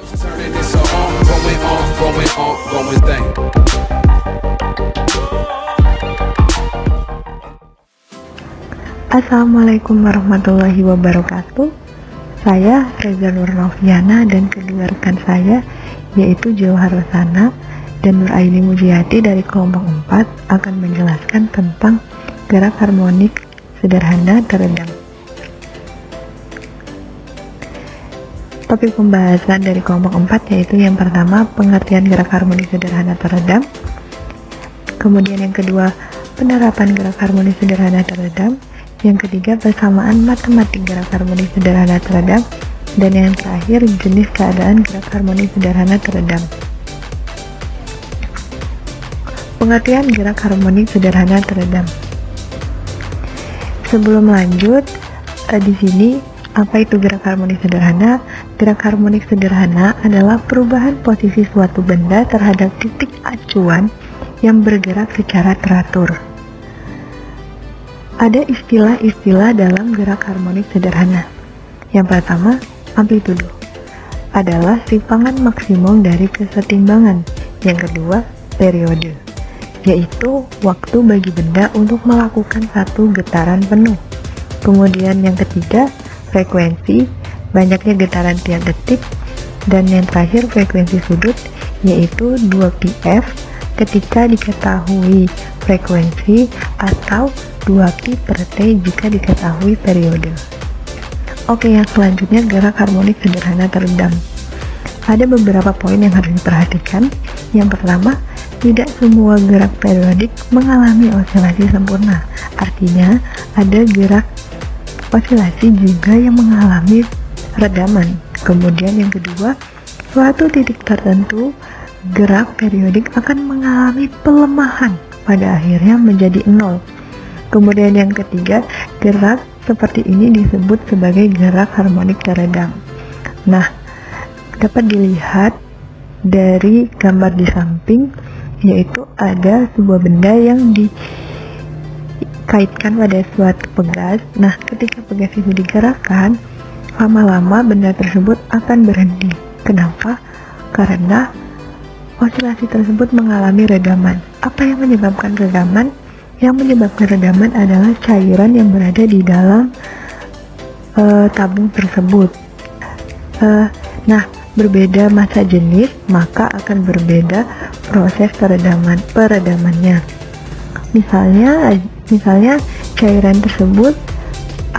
Turning this a ongoing thing. Assalamualaikum warahmatullahi wabarakatuh. Saya Reza Nur Noviana dan kedua rekan saya yaitu Jauhar Lesana dan Nur Aini Mujiati dari kelompok 4 akan menjelaskan tentang gerak harmonik sederhana teredam. Topik pembahasan dari kelompok 4 yaitu yang pertama pengertian gerak harmonik sederhana teredam, kemudian yang kedua penerapan gerak harmonik sederhana teredam, yang ketiga persamaan matematik gerak harmonik sederhana teredam, dan yang terakhir jenis keadaan gerak harmonik sederhana teredam. Pengertian gerak harmonik sederhana teredam. Sebelum lanjut, di sini apa itu gerak harmonik sederhana? Gerak harmonik sederhana adalah perubahan posisi suatu benda terhadap titik acuan yang bergerak secara teratur. Ada istilah-istilah dalam gerak harmonik sederhana. Yang pertama, amplitudo adalah simpangan maksimum dari kesetimbangan. Yang kedua, periode, yaitu waktu bagi benda untuk melakukan satu getaran penuh. Kemudian yang ketiga, frekuensi, banyaknya getaran tiap detik. Dan yang terakhir, frekuensi sudut, yaitu 2πf ketika diketahui frekuensi atau 2π per T jika diketahui periode. Oke, yang selanjutnya gerak harmonik sederhana teredam. Ada beberapa poin yang harus diperhatikan. Yang pertama, tidak semua gerak periodik mengalami osilasi sempurna. Artinya, ada gerak osilasi juga yang mengalami redaman. Kemudian yang kedua, suatu titik tertentu gerak periodik akan mengalami pelemahan pada akhirnya menjadi 0. Kemudian yang ketiga, gerak seperti ini disebut sebagai gerak harmonik teredam. Nah, dapat dilihat dari gambar di samping, yaitu ada sebuah benda yang dikaitkan pada suatu pegas. Nah, ketika pegas itu digerakkan, lama-lama benda tersebut akan berhenti. Kenapa? Karena osilasi tersebut mengalami redaman. Apa yang menyebabkan redaman? Yang menyebabkan redaman adalah cairan yang berada di dalam tabung tersebut. Nah, berbeda massa jenis, maka akan berbeda proses peredamannya. Misalnya cairan tersebut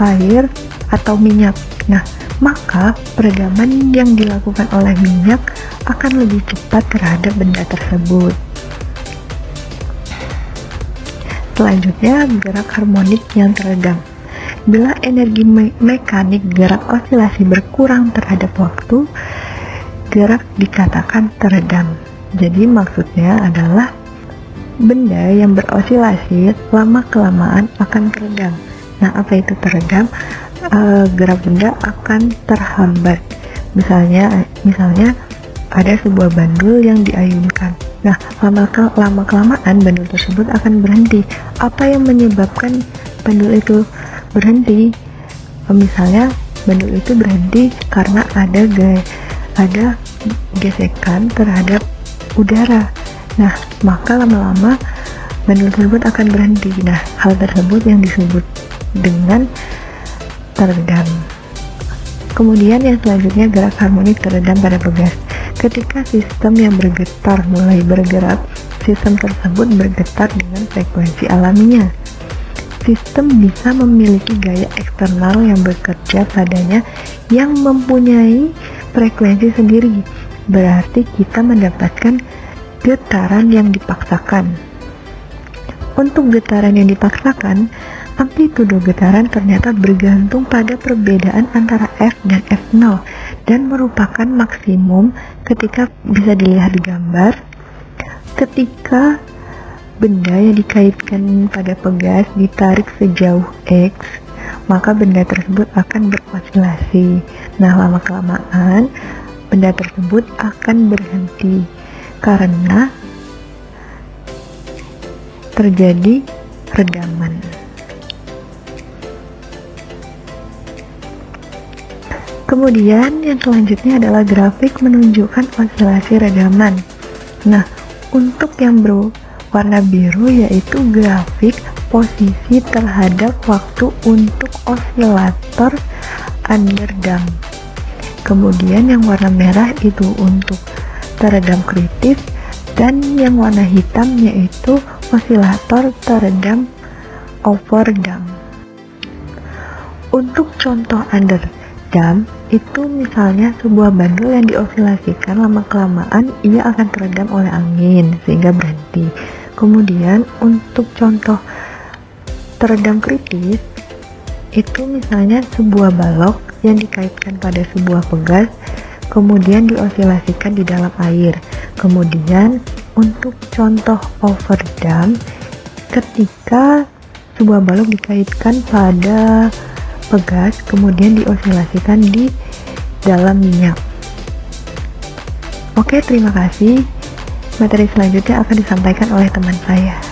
air atau minyak. Nah, maka peredaman yang dilakukan oleh minyak akan lebih cepat terhadap benda tersebut. Selanjutnya, gerak harmonik yang teredam. Bila energi mekanik gerak osilasi berkurang terhadap waktu, gerak dikatakan teredam. Jadi maksudnya adalah benda yang berosilasi lama-kelamaan akan teredam. Nah, apa itu teredam? Gerak benda akan terhambat. Misalnya ada sebuah bandul yang diayunkan. Nah, lama-kelamaan bandul tersebut akan berhenti. Apa yang menyebabkan bandul itu berhenti? Misalnya bandul itu berhenti karena ada gesekan terhadap udara. Nah, maka lama-lama bandul tersebut akan berhenti. Nah, hal tersebut yang disebut dengan teredam. Kemudian yang selanjutnya gerak harmonik teredam pada pegas. Ketika sistem yang bergetar mulai bergerak, sistem tersebut bergetar dengan frekuensi alaminya. Sistem bisa memiliki gaya eksternal yang bekerja padanya yang mempunyai frekuensi sendiri. Berarti kita mendapatkan getaran yang dipaksakan. Untuk getaran yang dipaksakan, amplitudo getaran ternyata bergantung pada perbedaan antara F dan F0 dan merupakan maksimum ketika bisa dilihat di gambar. Ketika benda yang dikaitkan pada pegas ditarik sejauh X, maka benda tersebut akan berosilasi. Nah, lama-kelamaan benda tersebut akan berhenti karena terjadi redaman. Kemudian yang selanjutnya adalah grafik menunjukkan osilasi redaman. Nah, untuk yang berwarna biru yaitu grafik posisi terhadap waktu untuk osilator underdamp. Kemudian yang warna merah itu untuk teredam kritis, dan yang warna hitam yaitu osilator teredam overdamp. Untuk contoh underdamp itu misalnya sebuah bandul yang diosilasikan lama-kelamaan ia akan teredam oleh angin sehingga berhenti. Kemudian untuk contoh teredam kritis itu misalnya sebuah balok yang dikaitkan pada sebuah pegas kemudian diosilasikan di dalam air. Kemudian untuk contoh overdamp ketika sebuah balok dikaitkan pada pegas kemudian diosilasikan di dalam minyak. Oke, terima kasih. Materi selanjutnya akan disampaikan oleh teman saya.